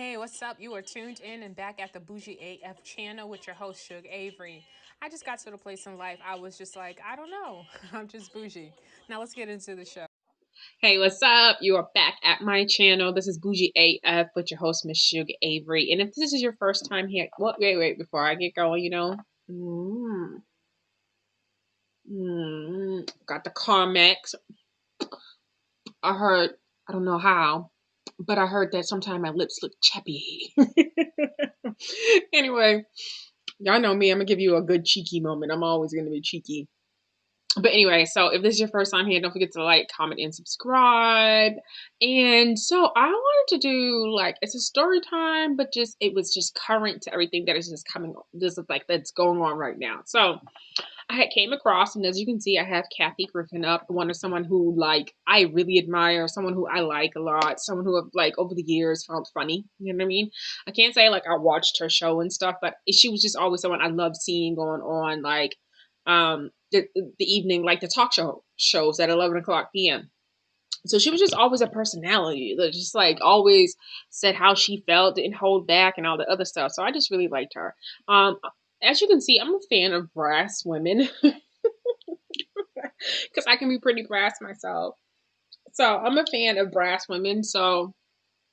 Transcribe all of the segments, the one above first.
Hey, what's up? You are tuned in and back at the Bougie AF channel with your host, Shug Avery. I just got to the place in life I was just like, I don't know. I'm just bougie. Now let's get into the show. Hey, what's up? You are back at my channel. This is Bougie AF with your host, Miss Shug Avery. And if this is your first time here, well, wait, before I get going, mm, got the Carmex. I heard, I don't know how, but I heard that sometimes my lips look chappy. Anyway, y'all know me. I'm gonna give you a good cheeky moment. I'm always gonna be cheeky. But anyway, so if this is your first time here, don't forget to like, comment, and subscribe. And so I wanted to do like it's a story time, but just it was just current to everything that is just coming. This is like that's going on right now. So I had came across, and as you can see, I have Kathy Griffin up. One of someone who like I really admire, someone who I like a lot, someone who have like over the years found funny. You know what I mean? I can't say like I watched her show and stuff, but she was just always someone I loved seeing going on like the evening like the talk shows at 11 o'clock p.m. So she was just always a personality that just like always said how she felt, didn't hold back, and all the other stuff. So I just really liked her. As you can see, I'm a fan of brass women because I can be pretty brass myself. So I'm a fan of brass women. So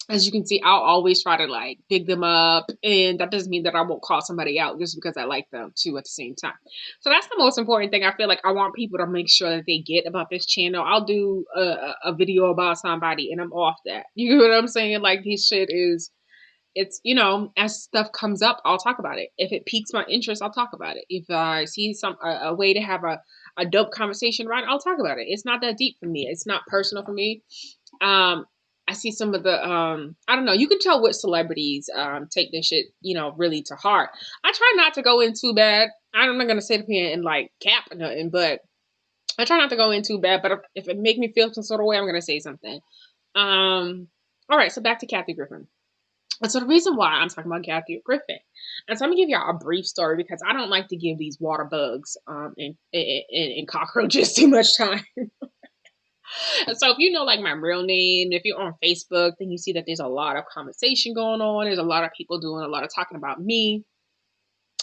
as you can see, I'll always try to like big them up, and that doesn't mean that I won't call somebody out just because I like them too at the same time. So that's the most important thing I feel like I want people to make sure that they get about this channel. I'll do a video about somebody and I'm off that. You know what I'm saying? Like this shit is, it's as stuff comes up, I'll talk about it. If it piques my interest, I'll talk about it. If I see a way to have a dope conversation, right, I'll talk about it. It's not that deep for me. It's not personal for me. um I see some of the I don't know, you can tell which celebrities take this shit, really to heart. I try not to go in too bad. I'm not gonna sit here and like cap or nothing, but I try not to go in too bad. But if it make me feel some sort of way, I'm gonna say something. All right, so back to Kathy Griffin. And so the reason why I'm talking about Kathy Griffin, and so I'm gonna give y'all a brief story because I don't like to give these water bugs and cockroaches too much time. So if you know like my real name, if you're on Facebook, then you see that there's a lot of conversation going on. There's a lot of people doing a lot of talking about me.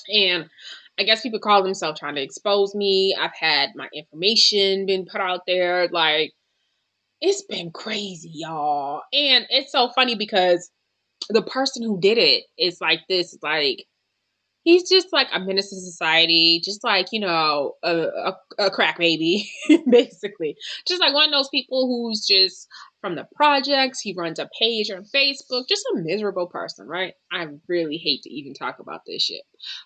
And I guess people call themselves trying to expose me. I've had my information been put out there. Like, it's been crazy, y'all. And it's so funny because the person who did it is like this, like, he's just like a menace to society, just like, a crack baby, basically. Just like one of those people who's just from the projects. He runs a page on Facebook, just a miserable person, right? I really hate to even talk about this shit.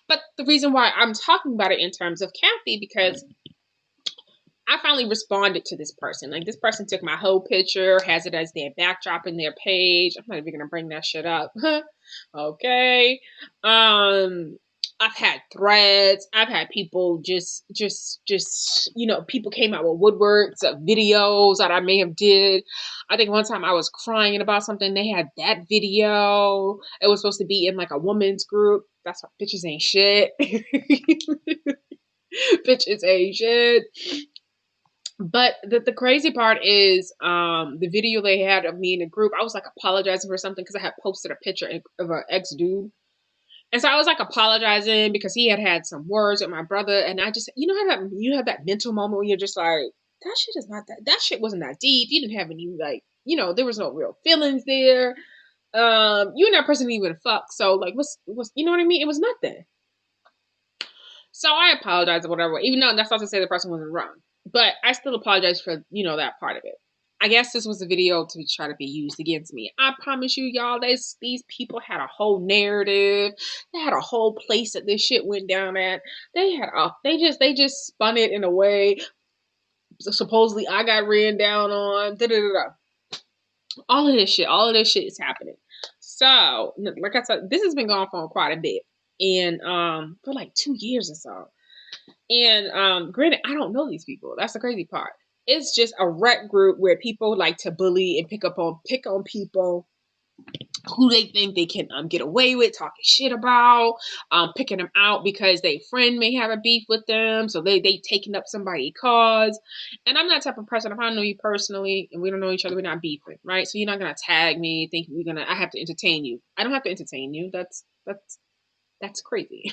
But the reason why I'm talking about it in terms of Kathy, because I finally responded to this person. Like, this person took my whole picture, has it as their backdrop in their page. I'm not even gonna bring that shit up. Okay. I've had threads. I've had people people came out with woodworks of videos that I may have did. I think one time I was crying about something. They had that video. It was supposed to be in like a woman's group. That's why bitches ain't shit. Bitches ain't shit. But the crazy part is the video they had of me in a group. I was like apologizing for something because I had posted a picture of an ex dude, and so I was like apologizing because he had some words with my brother, and I just how that you have that mental moment when you're just like, that shit is not that shit wasn't that deep. You didn't have any like there was no real feelings there. You and that person didn't even fuck. So like what's you know what I mean? It was nothing. So I apologize or whatever, even though that's not to say the person wasn't wrong. But I still apologize for, that part of it. I guess this was a video to try to be used against me. I promise you, y'all, these people had a whole narrative. They had a whole place that this shit went down at. They just spun it in a way. So supposedly I got ran down on. Da da da da. All of this shit is happening. So, like I said, this has been going on for quite a bit. And for like 2 years or so. And granted, I don't know these people. That's the crazy part. It's just a rec group where people like to bully and pick on people. who they think they can get away with talking shit about, picking them out because their friend may have a beef with them, so they taking up somebody's cause. And I'm that type of person. If I know you personally and we don't know each other, we're not beefing, right? So you're not gonna tag me, think I have to entertain you. I don't have to entertain you. That's crazy.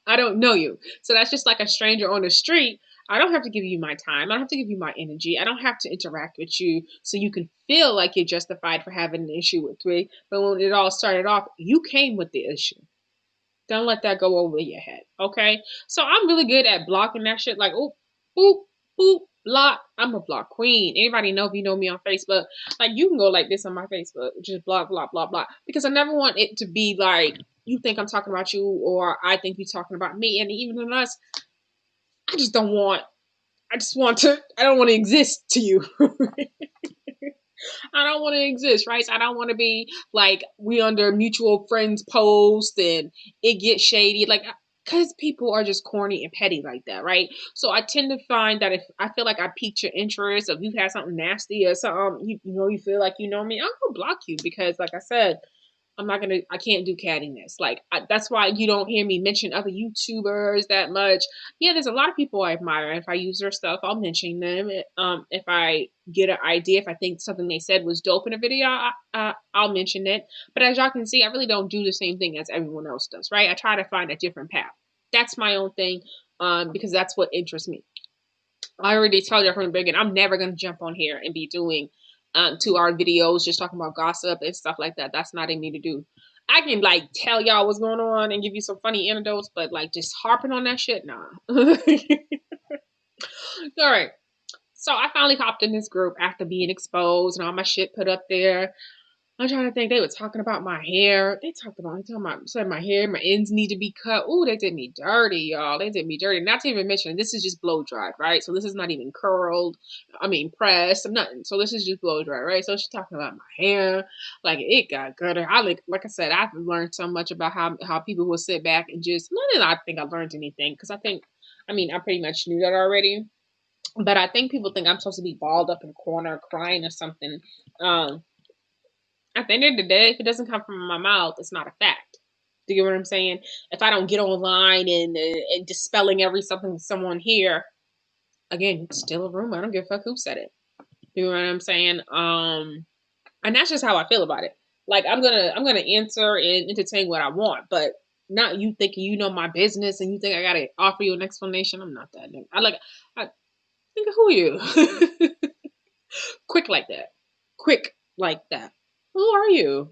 I don't know you. So that's just like a stranger on the street. I don't have to give you my time. I don't have to give you my energy. I don't have to interact with you so you can feel like you're justified for having an issue with me. But when it all started off, you came with the issue. Don't let that go over your head. Okay? So I'm really good at blocking that shit. Like, oh, boop, boop, block. I'm a block queen. Anybody know if you know me on Facebook? Like, you can go like this on my Facebook. Just block, block, block, block. Because I never want it to be like, you think I'm talking about you or I think you're talking about me. And even in us, I just don't want, I don't want to exist to you. I don't want to exist, right? So I don't want to be like we under mutual friends post and it gets shady. Like, because people are just corny and petty like that, right? So I tend to find that if I feel like I piqued your interest, or if you had something nasty or something, you feel like you know me, I'll go block you because, like I said, I can't do cattiness. Like, that's why you don't hear me mention other YouTubers that much. Yeah, there's a lot of people I admire. If I use their stuff, I'll mention them. If I get an idea, if I think something they said was dope in a video, I'll mention it. But as y'all can see, I really don't do the same thing as everyone else does, right? I try to find a different path. That's my own thing, because that's what interests me. I already told you from the beginning, I'm never gonna jump on here and be doing 2 hour videos just talking about gossip and stuff like that. That's not in me to do. I can like tell y'all what's going on and give you some funny anecdotes, but like just harping on that shit, nah. All right. So I finally hopped in this group after being exposed and all my shit put up there. I'm trying to think. They were talking about my hair. Said my hair, my ends need to be cut. Ooh, they did me dirty, y'all. They did me dirty. Not to even mention, this is just blow dried, right? So this is not even curled. I mean, pressed, nothing. So this is just blow dry, right? So she's talking about my hair, like it got gooder. Like I said, I've learned so much about how people will sit back and just. Not that I think I learned anything, because I pretty much knew that already. But I think people think I'm supposed to be balled up in a corner crying or something. Um, at the end of the day, if it doesn't come from my mouth, it's not a fact. Do you get what I'm saying? If I don't get online and dispelling something someone here, again, it's still a rumor. I don't give a fuck who said it. You know what I'm saying? And that's just how I feel about it. Like I'm gonna answer and entertain what I want, but not you thinking you know my business and you think I gotta offer you an explanation. I'm not that. I think who are you? Quick like that. Quick like that. Who are you?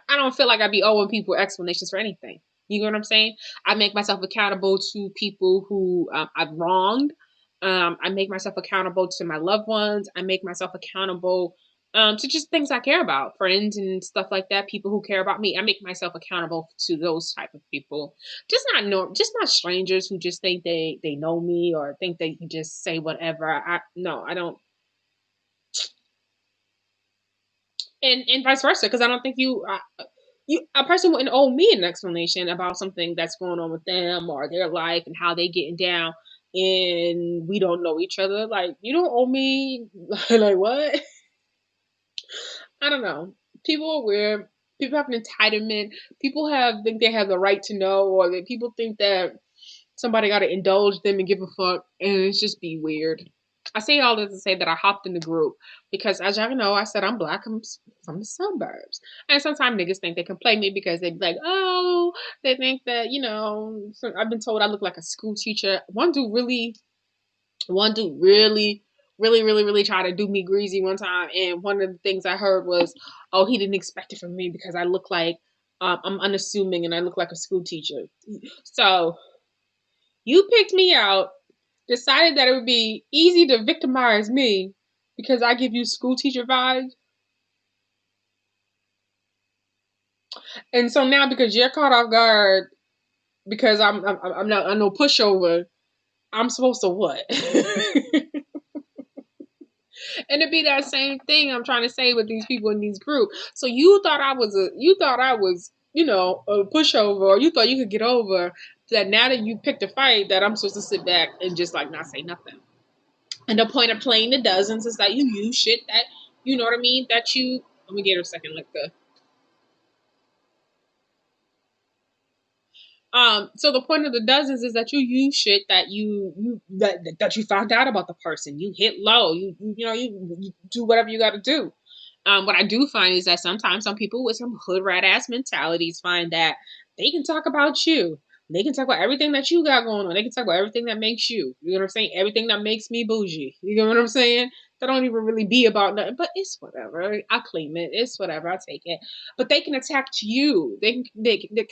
I don't feel like I'd be owing people explanations for anything. You know what I'm saying? I make myself accountable to people who I've wronged. I make myself accountable to my loved ones. I make myself accountable to just things I care about, friends and stuff like that. People who care about me. I make myself accountable to those type of people. Just not strangers who just think they know me or think they can just say whatever. No, I don't. And vice versa, because I don't think a person wouldn't owe me an explanation about something that's going on with them or their life and how they getting down, and we don't know each other. Like, you don't owe me. Like, what? I don't know. People are weird. People have an entitlement. People think they have the right to know, or that people think that somebody got to indulge them and give a fuck, and it's just be weird. I say all this to say that I hopped in the group because, as y'all know, I said I'm black. I'm from the suburbs, and sometimes niggas think they can play me because they be like, "Oh, they think that So I've been told I look like a school teacher. One dude really, really, really, really tried to do me greasy one time, and one of the things I heard was, "Oh, he didn't expect it from me because I look like I'm unassuming and I look like a school teacher." So you picked me out, decided that it would be easy to victimize me because I give you school teacher vibes. And so now, because you're caught off guard, because I'm no pushover, I'm supposed to what? And it'd be that same thing I'm trying to say with these people in these groups. So you thought I was a pushover, or you thought you could get over that. Now that you picked a fight, that I'm supposed to sit back and just like not say nothing. And the point of playing the dozens is that you use shit that You know what I mean? That you, let me get her a second, like the so the point of the dozens is that you use shit that that you found out about the person. You hit low. You do whatever you got to do. What I do find is that sometimes some people with some hood rat ass mentalities find that they can talk about you. They can talk about everything that you got going on. They can talk about everything that makes you. You know what I'm saying? Everything that makes me bougie. You know what I'm saying? That don't even really be about nothing. But it's whatever. I claim it. It's whatever. I take it. But they can attack you. They can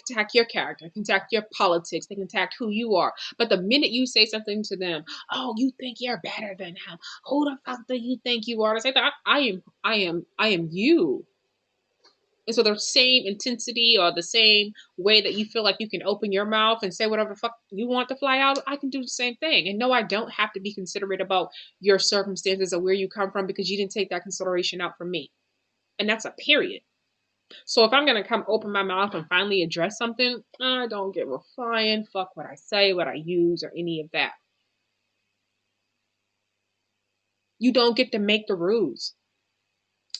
attack your character. They can attack your politics. They can attack who you are. But the minute you say something to them, oh, you think you're better than him? Who the fuck do you think you are? To say that I am you. And so the same intensity or the same way that you feel like you can open your mouth and say whatever the fuck you want to fly out, I can do the same thing. And no, I don't have to be considerate about your circumstances or where you come from because you didn't take that consideration out for me. And that's a period. So if I'm gonna come open my mouth and finally address something, I don't give a flying fuck what I say, what I use, or any of that. You don't get to make the rules.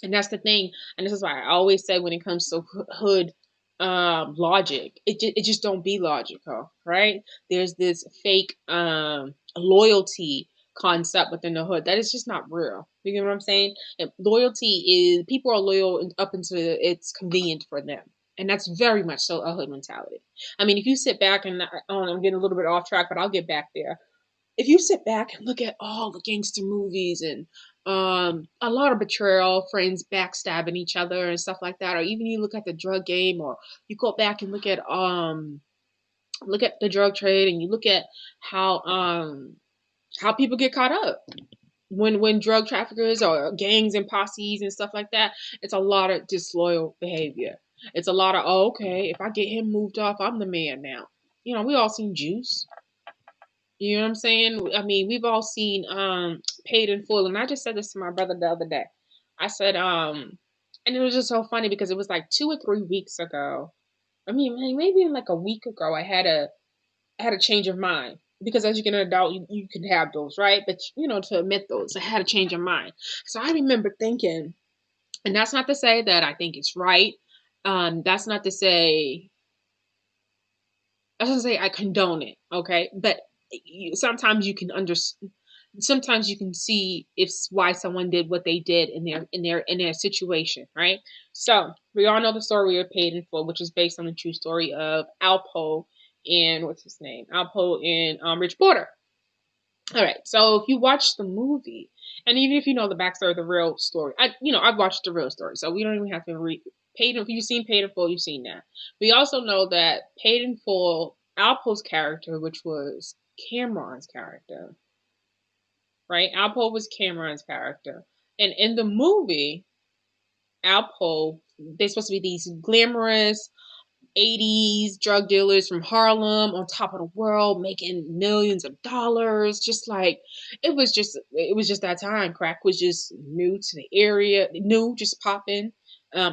And that's the thing. And this is why I always say when it comes to hood logic, it just don't be logical, right? There's this fake loyalty concept within the hood that is just not real. You get what I'm saying? And loyalty is, people are loyal up until it's convenient for them. And that's very much so a hood mentality. I mean, if you sit back and I'm getting a little bit off track, but I'll get back there. If you sit back and look at all the gangster movies and a lot of betrayal, friends backstabbing each other and stuff like that, or even you look at the drug game, or you go back and look at the drug trade, and you look at how people get caught up when drug traffickers or gangs and posses and stuff like that. It's a lot of disloyal behavior. It's a lot of, oh, okay, if I get him moved off, I'm the man now. We all seen Juice. You know what I'm saying? I mean, we've all seen Paid in Full, and I just said this to my brother the other day. I said, and it was just so funny because it was like 2 or 3 weeks ago. I mean, maybe like a week ago, I had a change of mind because as you get an adult, you can have those, right? But to admit those, I had a change of mind. So I remember thinking, and that's not to say that I think it's right. That's not to say I was gonna say I condone it, okay? But sometimes you can sometimes you can see if why someone did what they did in their situation, right? So we all know the story of Paid in Full, which is based on the true story of Alpo and what's his name, Alpo and Rich Porter. All right, so if you watch the movie, and even if you know the backstory of the real story, I've watched the real story, so we don't even have to read Paid in. If you've seen Paid in Full, you've seen that. We also know that Paid in Full, Alpo's character, which was Cameron's character, right? Alpo was Cameron's character, and in the movie, Alpo, they're supposed to be these glamorous 80s drug dealers from Harlem on top of the world making millions of dollars. Just like it was just that time. Crack was just new to the area, new, just popping.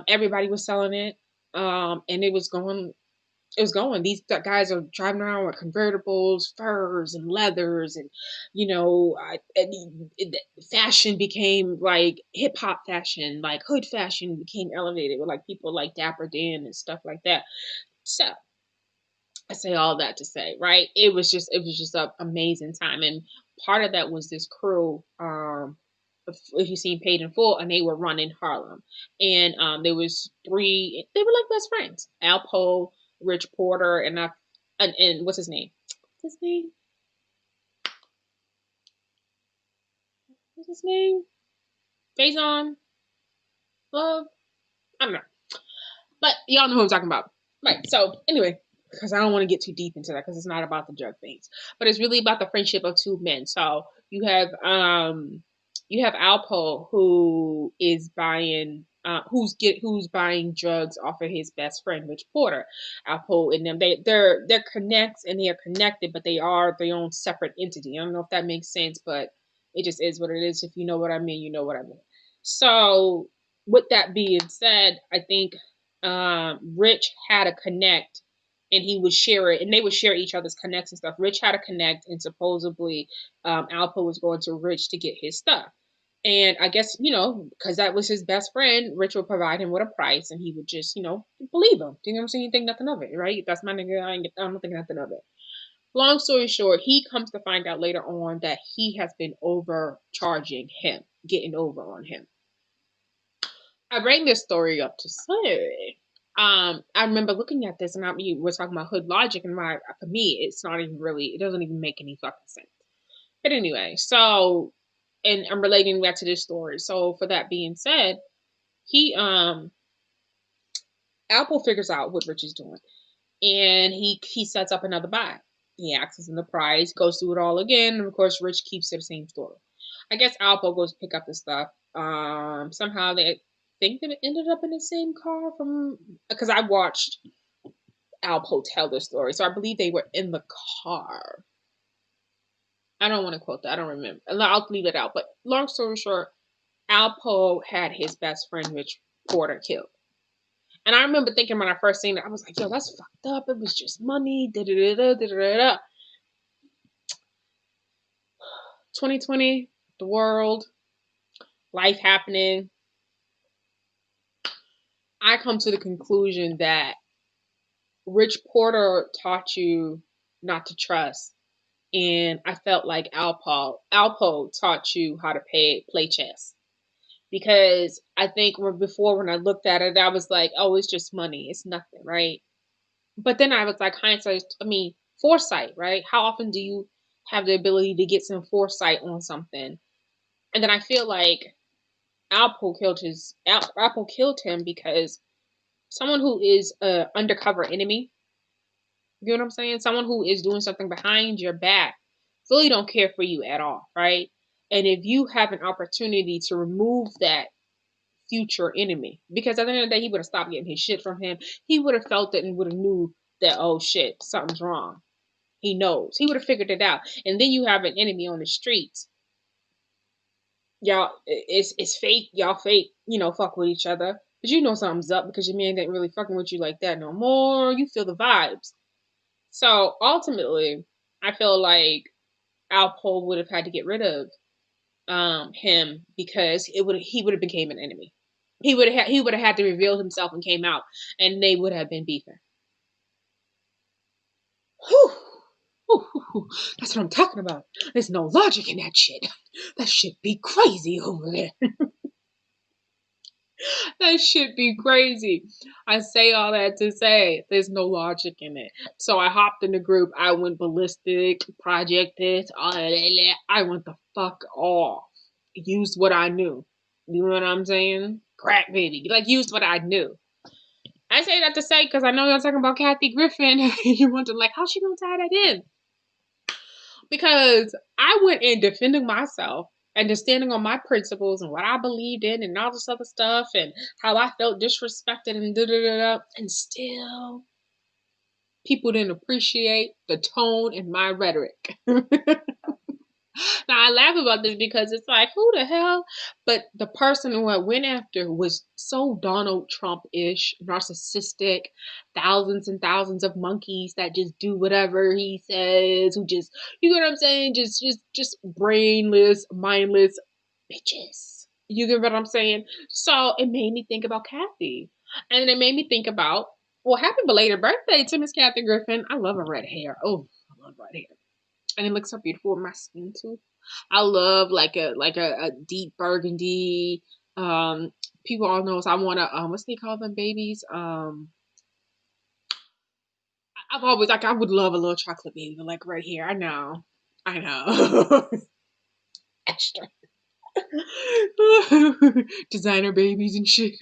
Everybody was selling it. And it was going. These guys are driving around with convertibles, furs, and leathers, and fashion became like hip hop fashion, like hood fashion became elevated with like people like Dapper Dan and stuff like that. So I say all that to say, right? It was just an amazing time, and part of that was this crew. If you seen Paid in Full, and they were running Harlem, and there was three. They were like best friends: Alpo, Rich Porter, and what's his name? What's his name? What's his name? Faison Love. I don't know. But y'all know who I'm talking about. Right. So anyway, because I don't want to get too deep into that because it's not about the drug things. But it's really about the friendship of two men. So you have Alpo who is buying who's buying drugs off of his best friend Rich Porter. Alpo and them they're connects and they are connected, but they are their own separate entity. I don't know if that makes sense, but it just is what it is. If you know what I mean, you know what I mean. So with that being said, I think Rich had a connect and he would share it and they would share each other's connects and stuff. Rich had a connect and supposedly Alpo was going to Rich to get his stuff. And I guess, because that was his best friend, Rich would provide him with a price and he would just, believe him. You know what I'm saying? You think nothing of it, right? That's my nigga. I don't think nothing of it. Long story short, he comes to find out later on that he has been overcharging him, getting over on him. I bring this story up to say, I remember looking at this and we're talking about hood logic, and for me, it's not even really, it doesn't even make any fucking sense. But anyway, so, and I'm relating that to this story. So for that being said, he, Apple figures out what Rich is doing, and he sets up another buy. He asks him the price, goes through it all again, and of course, Rich keeps it the same story. I guess Alpo goes to pick up the stuff. Somehow they think that it ended up in the same car from, because I watched Alpo tell this story, so I believe they were in the car. I don't want to quote that. I don't remember. I'll leave it out. But long story short, Alpo had his best friend Rich Porter killed. And I remember thinking when I first seen it, I was like, yo, that's fucked up. It was just money. Da da da da da da. 2020, the world, life happening. I come to the conclusion that Rich Porter taught you not to trust. And I felt like Alpo taught you how to play chess. Because I think before when I looked at it, I was like, oh, it's just money. It's nothing, right? But then I was like, hindsight, foresight, right? How often do you have the ability to get some foresight on something? And then I feel like Apple killed him because someone who is a undercover enemy, you know what I'm saying? Someone who is doing something behind your back really don't care for you at all, right? And if you have an opportunity to remove that future enemy, because at the end of the day, he would have stopped getting his shit from him. He would have felt it and would have knew that, oh shit, something's wrong. He knows. He would have figured it out. And then you have an enemy on the streets. Y'all, it's fake. Y'all fake, fuck with each other. But you know something's up because your man ain't really fucking with you like that no more. You feel the vibes. So ultimately, I feel like Alpo would have had to get rid of him because he would have became an enemy. He would have had to reveal himself and came out, and they would have been beefing. Whew. That's what I'm talking about. There's no logic in that shit. That shit be crazy over there. That shit be crazy. I say all that to say there's no logic in it. So I hopped in the group. I went ballistic, projected, all that. I went the fuck off. Used what I knew. You know what I'm saying? Crack baby. Like, used what I knew. I say that to say because I know you're talking about Kathy Griffin. You're wondering, like, how's she gonna tie that in? Because I went in defending myself and just standing on my principles and what I believed in and all this other stuff and how I felt disrespected and da da da da. And still, people didn't appreciate the tone in my rhetoric. Now I laugh about this because it's like, who the hell? But the person who I went after was so Donald Trump-ish, narcissistic, thousands and thousands of monkeys that just do whatever he says, who just, you know what I'm saying? Just brainless, mindless bitches. You get what I'm saying? So it made me think about Kathy. And it made me think about, well, happy belated birthday to Miss Kathy Griffin. I love her red hair. Oh, I love red hair. And it looks so beautiful with my skin too. I love like a deep burgundy. People all knows I want to what's they call them babies? I've always like I would love a little chocolate baby like right here. I know. Extra designer babies and shit.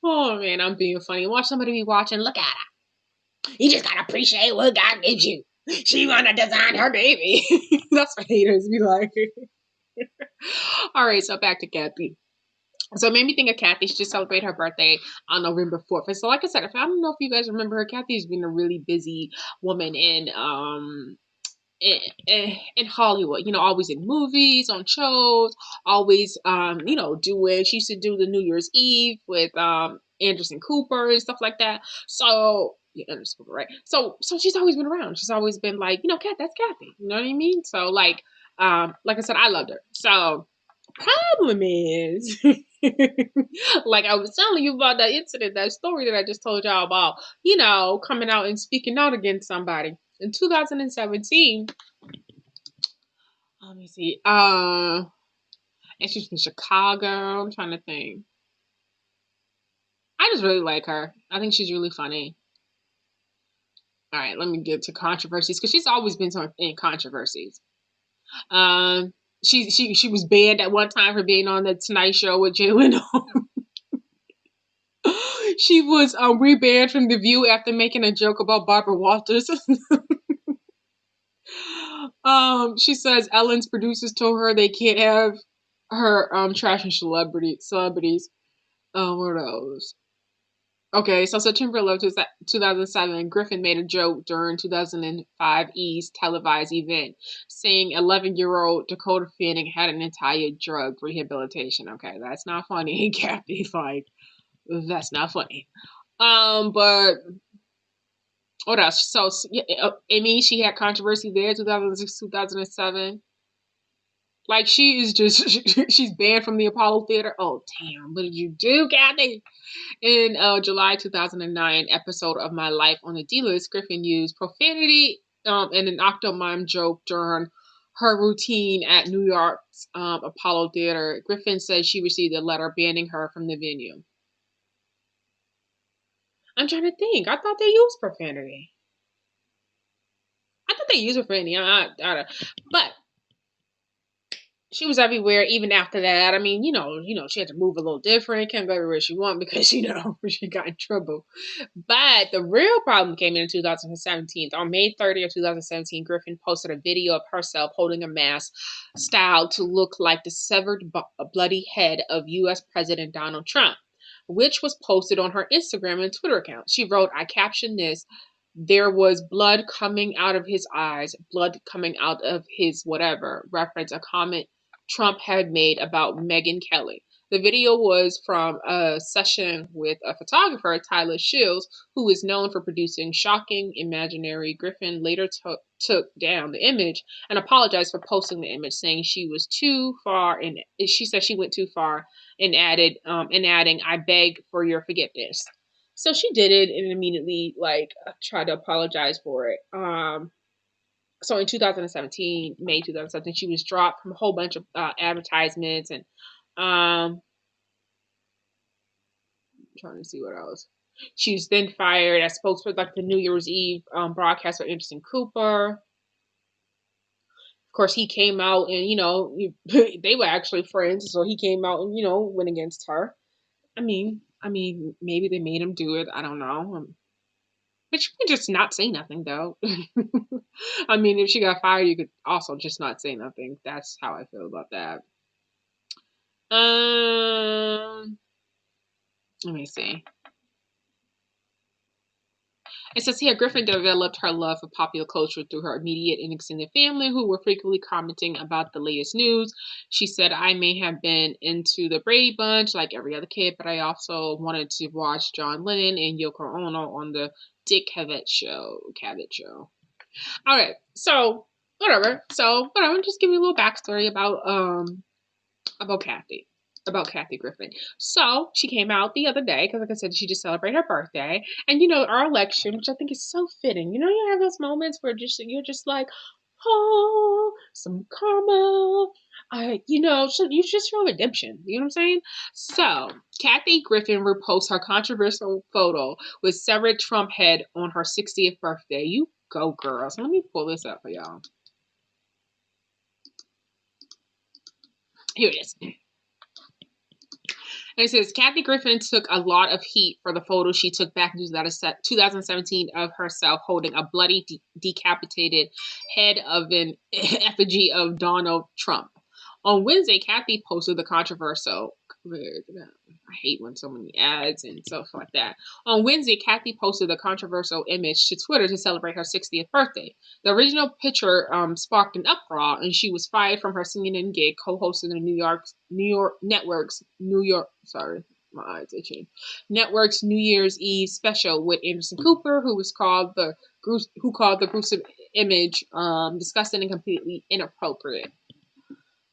Oh man, I'm being funny. Watch somebody be watching. Look at her. You just gotta appreciate what God gives you. She wanna design her baby. That's what haters be like. All right, so back to Kathy. So it made me think of Kathy. She just celebrated her birthday on November 4th. And so like I said, I don't know if you guys remember her, Kathy's been a really busy woman in Hollywood, always in movies, on shows, always doing she used to do the New Year's Eve with Anderson Cooper and stuff like that. So yeah, Anderson Cooper, right? So she's always been around. She's always been like, Kat, that's Kathy. You know what I mean? So like I said, I loved her. So Problem is, like I was telling you about that incident, that story that I just told y'all about, coming out and speaking out against somebody. In 2017, let me see, and she's from Chicago. I'm trying to think. I just really like her. I think she's really funny. All right, let me get to controversies because she's always been in controversies. Um, she was banned at one time for being on the Tonight Show with Jay Leno. She was rebanned from The View after making a joke about Barbara Walters. She says Ellen's producers told her they can't have her trashing celebrities. What else? Okay, so September 11th, 2007, Griffin made a joke during 2005 E's televised event, saying 11-year-old Dakota Fanning had an entire drug rehabilitation. Okay, that's not funny, Kathy. Like, that's not funny. But what else? So, yeah, I mean, she had controversy there, 2006, 2007. Like, she is just, she's banned from the Apollo Theater. Oh, damn. What did you do, Kathy? In July 2009 episode of My Life on the D-List, Griffin used profanity and an octomime joke during her routine at New York's Apollo Theater. Griffin said she received a letter banning her from the venue. I'm trying to think. I thought they used profanity. I thought they used profanity. But she was everywhere even after that. I mean, she had to move a little different. Can't go everywhere she wanted because, she got in trouble. But the real problem came in 2017. On May 30th, 2017, Griffin posted a video of herself holding a mask styled to look like the severed bloody head of U.S. President Donald Trump, which was posted on her Instagram and Twitter account. She wrote, I captioned this, there was blood coming out of his eyes, blood coming out of his whatever, reference a comment Trump had made about Megyn Kelly. The video was from a session with a photographer, Tyler Shields, who is known for producing shocking imagery. Griffin later took down the image and apologized for posting the image, saying she was too far, and she said she went too far, and adding, "I beg for your forgiveness." So she did it and immediately tried to apologize for it. So in 2017, May 2017, she was dropped from a whole bunch of advertisements and I'm trying to see what else. She was then fired as spokesperson like the New Year's Eve broadcast for Anderson Cooper. Of course, he came out and they were actually friends, so he came out and went against her. I mean, maybe they made him do it. I don't know. But you can just not say nothing, though. I mean, if she got fired, you could also just not say nothing. That's how I feel about that. Let me see. It says here Griffin developed her love for popular culture through her immediate and extended family, who were frequently commenting about the latest news. She said, I may have been into the Brady Bunch like every other kid, but I also wanted to watch John Lennon and Yoko Ono on the Dick Cavett show. All right, so whatever. Just give you a little backstory Kathy. About Kathy Griffin. So she came out the other day because, like I said, she just celebrated her birthday, and our election, which I think is so fitting. You have those moments where you're just like, oh, some karma. So you just feel redemption. You know what I'm saying? So Kathy Griffin reposts her controversial photo with severed Trump head on her 60th birthday. You go, girl. So let me pull this up for y'all. Here it is. And it says, Kathy Griffin took a lot of heat for the photo she took back in 2017 of herself holding a bloody, decapitated head of an effigy of Donald Trump. On Wednesday, Kathy posted the controversial. I hate when so many ads and stuff like that. On Wednesday, Kathy posted a controversial image to Twitter to celebrate her 60th birthday. The original picture sparked an uproar, and she was fired from her CNN gig, co-hosting the my eyes itching. Network's New Year's Eve special with Anderson Cooper, who called the gruesome image disgusting and completely inappropriate.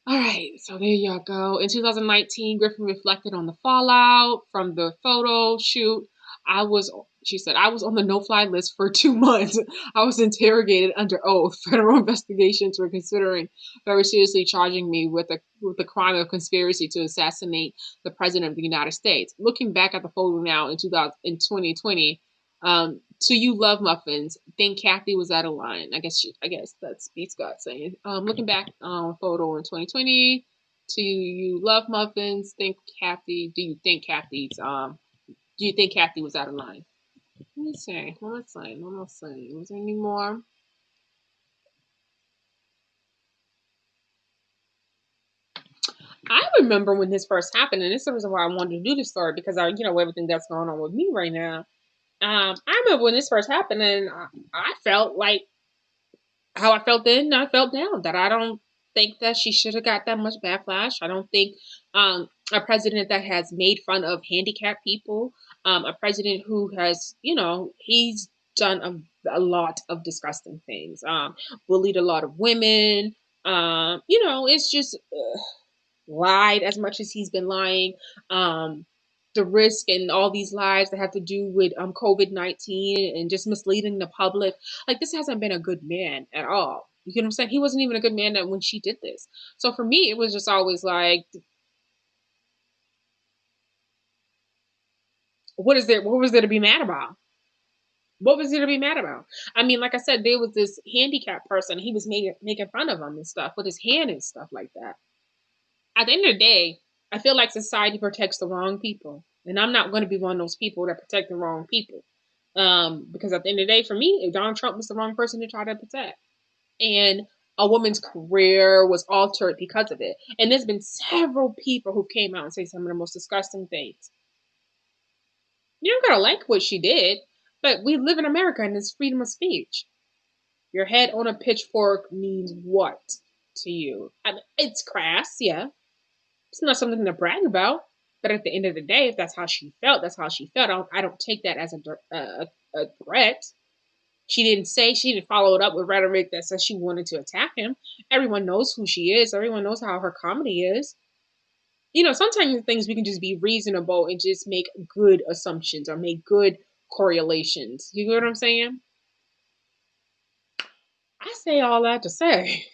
All right, so there y'all go. In 2019, Griffin reflected on the fallout from the photo shoot. I was, she said, I was on the no-fly list for 2 months. I was interrogated under oath. Federal investigations were considering very seriously charging me with the crime of conspiracy to assassinate the president of the United States. Looking back at the photo now in 2020, so you love muffins. Think Kathy was out of line. I guess that's Beat Scott saying. Looking back on photo in 2020. To you love muffins. Think Kathy. Do you think Kathy was out of line? Let me see. What am I saying? What am I saying? Was there any more? I remember when this first happened, and this is the reason why I wanted to do this story because everything that's going on with me right now. I remember when this first happened, and I felt like how I felt then, I felt down. That I don't think that she should have got that much backlash. I don't think a president that has made fun of handicapped people, a president who has, he's done a lot of disgusting things, bullied a lot of women. It's just lied as much as he's been lying. The risk and all these lies that have to do with COVID-19 and just misleading the public. Like this hasn't been a good man at all. You know what I'm saying? He wasn't even a good man when she did this. So for me, it was just always like, what is there? What was there to be mad about? What was there to be mad about? I mean, like I said, there was this handicapped person. He was making fun of him and stuff with his hand and stuff like that. At the end of the day, I feel like society protects the wrong people, and I'm not going to be one of those people that protect the wrong people. Because at the end of the day, for me, Donald Trump was the wrong person to try to protect, and a woman's career was altered because of it. And there's been several people who came out and say some of the most disgusting things. You don't gotta like what she did, but we live in America and it's freedom of speech. Your head on a pitchfork means what to you? I mean, it's crass, yeah. It's not something to brag about. But at the end of the day, if that's how she felt, that's how she felt. I don't take that as a threat. She didn't follow it up with rhetoric that says she wanted to attack him. Everyone knows who she is. Everyone knows how her comedy is. Sometimes things we can just be reasonable and just make good assumptions or make good correlations. You know what I'm saying? I say all that to say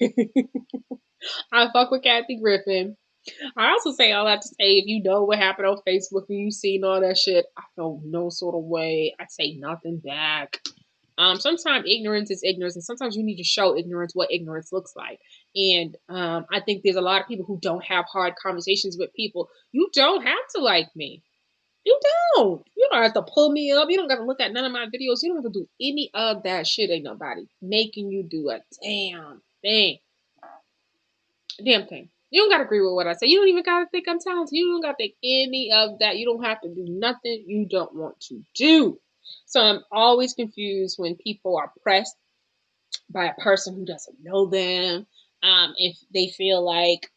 I fuck with Kathy Griffin. I also say all that to say if you know what happened on Facebook and you seen all that shit, I feel no sort of way. I say nothing back. Sometimes ignorance is ignorance, and sometimes you need to show ignorance what ignorance looks like. And I think there's a lot of people who don't have hard conversations with people. You don't have to like me. You don't. You don't have to pull me up. You don't got to look at none of my videos. You don't have to do any of that shit. Ain't nobody making you do a damn thing. Damn thing. You don't gotta agree with what I say. You don't even gotta think I'm talented. You don't gotta think any of that. You don't have to do nothing you don't want to do. So I'm always confused when people are pressed by a person who doesn't know them. If they feel like,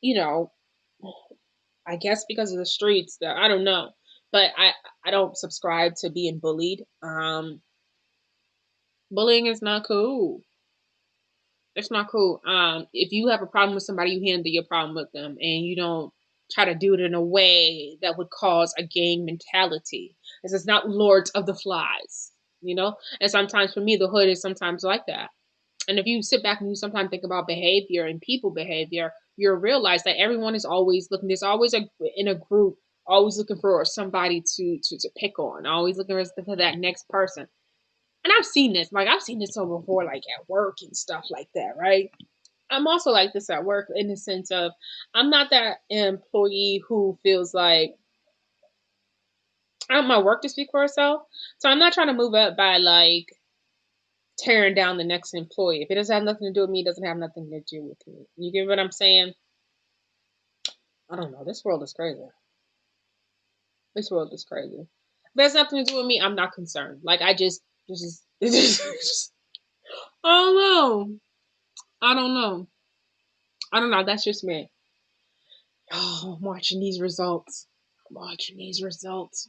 I guess because of the streets, that I don't know. But I don't subscribe to being bullied. Bullying is not cool. It's not cool. If you have a problem with somebody, you handle your problem with them, and you don't try to do it in a way that would cause a gang mentality. This is not Lords of the Flies. And sometimes for me, the hood is sometimes like that. And if you sit back and you sometimes think about behavior and people behavior, you'll realize that everyone is always looking. There's always in a group, always looking for somebody to pick on, always looking for that next person. And I've seen this, so before, like at work and stuff like that, right? I'm also like this at work in the sense of I'm not that employee who feels like I want my work to speak for itself. So I'm not trying to move up by like tearing down the next employee. If it doesn't have nothing to do with me, it doesn't have nothing to do with me. You get what I'm saying? I don't know. This world is crazy. This world is crazy. If it has nothing to do with me, I'm not concerned. Like I don't know. I don't know. I don't know. That's just me. Oh, I'm watching these results. I'm watching these results.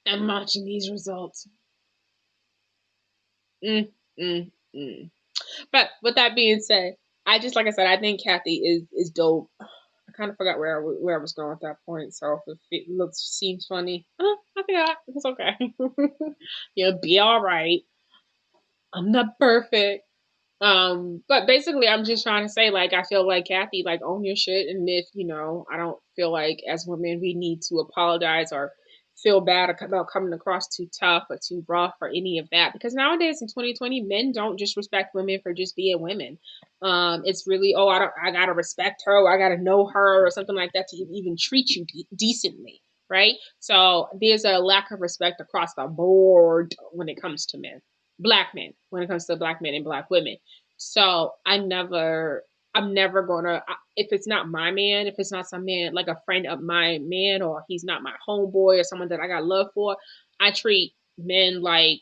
I'm watching these results. Mm, mm, mm. But with that being said, I just like I said, I think Kathy is dope. I kind of forgot where I was going at that point. So if it looks seems funny, I forgot. It's okay. You'll be all right. I'm not perfect. But basically, I'm just trying to say, like, I feel like Kathy, like, own your shit, and if I don't feel like as women we need to apologize or feel bad about coming across too tough or too rough or any of that, because nowadays in 2020, men don't just respect women for just being women. It's really, oh, I gotta respect her, or I gotta know her, or something like that to even treat you decently, right? So there's a lack of respect across the board when it comes to men, black men, when it comes to black men and black women. So I'm never gonna, if it's not my man, if it's not some man, like a friend of my man, or he's not my homeboy or someone that I got love for, I treat men like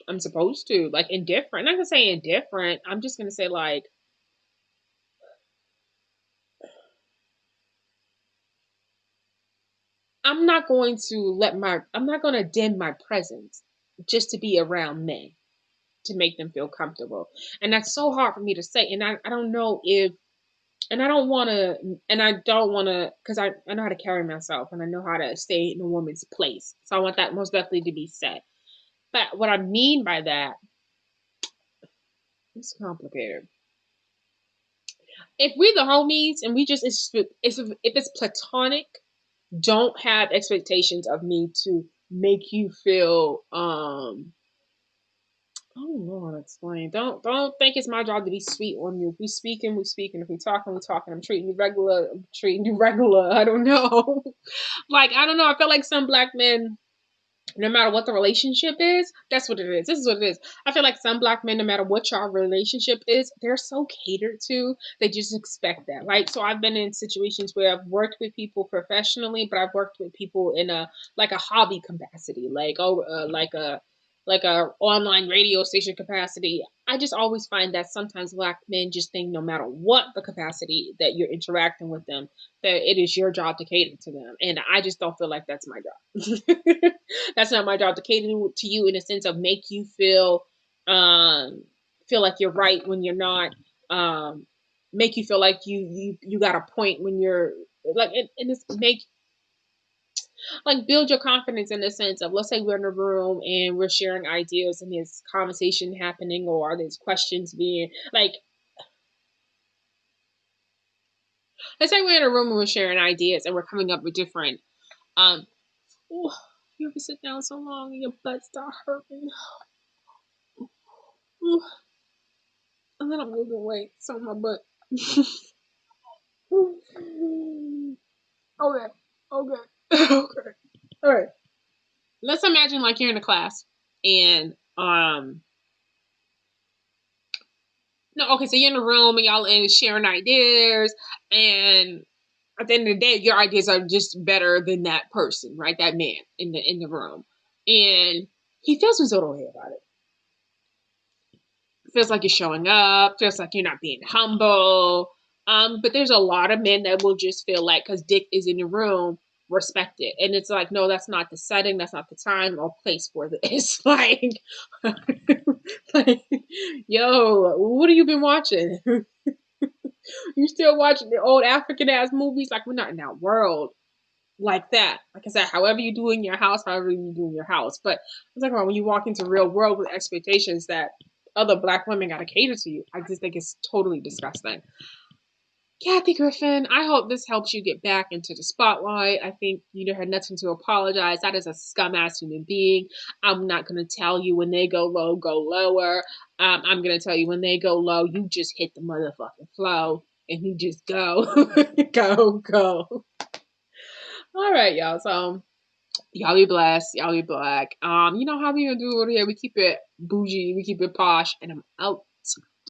I'm supposed to, like indifferent. I'm not gonna say indifferent. I'm just gonna say like, I'm not gonna dim my presence just to be around men to make them feel comfortable. And that's so hard for me to say. And I don't know if, and I don't want to, because I know how to carry myself and I know how to stay in a woman's place. So I want that most definitely to be said. But what I mean by that, it's complicated. If we the homies and we just, if it's platonic, don't have expectations of me to make you feel, I don't know how to explain. Don't think it's my job to be sweet on you. If we speaking, we speaking. If we talking, we talking. I'm treating you regular. I'm treating you regular. I don't know. Like I don't know. I feel like some black men, no matter what the relationship is, that's what it is. This is what it is. I feel like some black men, no matter what your relationship is, they're so catered to. They just expect that. Like, so I've been in situations where I've worked with people professionally, but I've worked with people in a like a hobby capacity, like a online radio station capacity. I just always find that sometimes black men just think no matter what the capacity that you're interacting with them, that it is your job to cater to them. And I just don't feel like that's my job. That's not my job to cater to you in a sense of make you feel like you're right when you're not, make you feel like you got a point when you're like and it's make like build your confidence in the sense of, let's say we're in a room and we're sharing ideas and there's conversation happening or there's questions being like, let's say we're in a room and we're sharing ideas and we're coming up with different um ooh, you ever sit down so long and your butt start hurting. Ooh, and then I'm losing weight so my butt. Okay. Okay. Okay. All right. Let's imagine like you're in a class and no, okay, so you're in a room and y'all sharing ideas, and at the end of the day, your ideas are just better than that person, right? That man in the room, and he feels some sort of way about it. Feels like you're showing up. Feels like you're not being humble. But there's a lot of men that will just feel like because Dick is in the room, respect it, and it's like, no, that's not the setting, that's not the time or place for this. Like, yo, what have you been watching? You still watching the old African ass movies? Like we're not in that world like that. Like I said, however you do in your house, however you do in your house. But I'm talking about when you walk into real world with expectations that other black women gotta cater to you. I just think it's totally disgusting. Kathy Griffin, I hope this helps you get back into the spotlight. I think you had nothing to apologize. That is a scum ass human being. I'm not going to tell you when they go low, go lower. I'm going to tell you when they go low, you just hit the motherfucking flow and you just go, go. All right, y'all. So y'all be blessed. Y'all be black. You know how we gonna do over here? We keep it bougie. We keep it posh. And I'm out.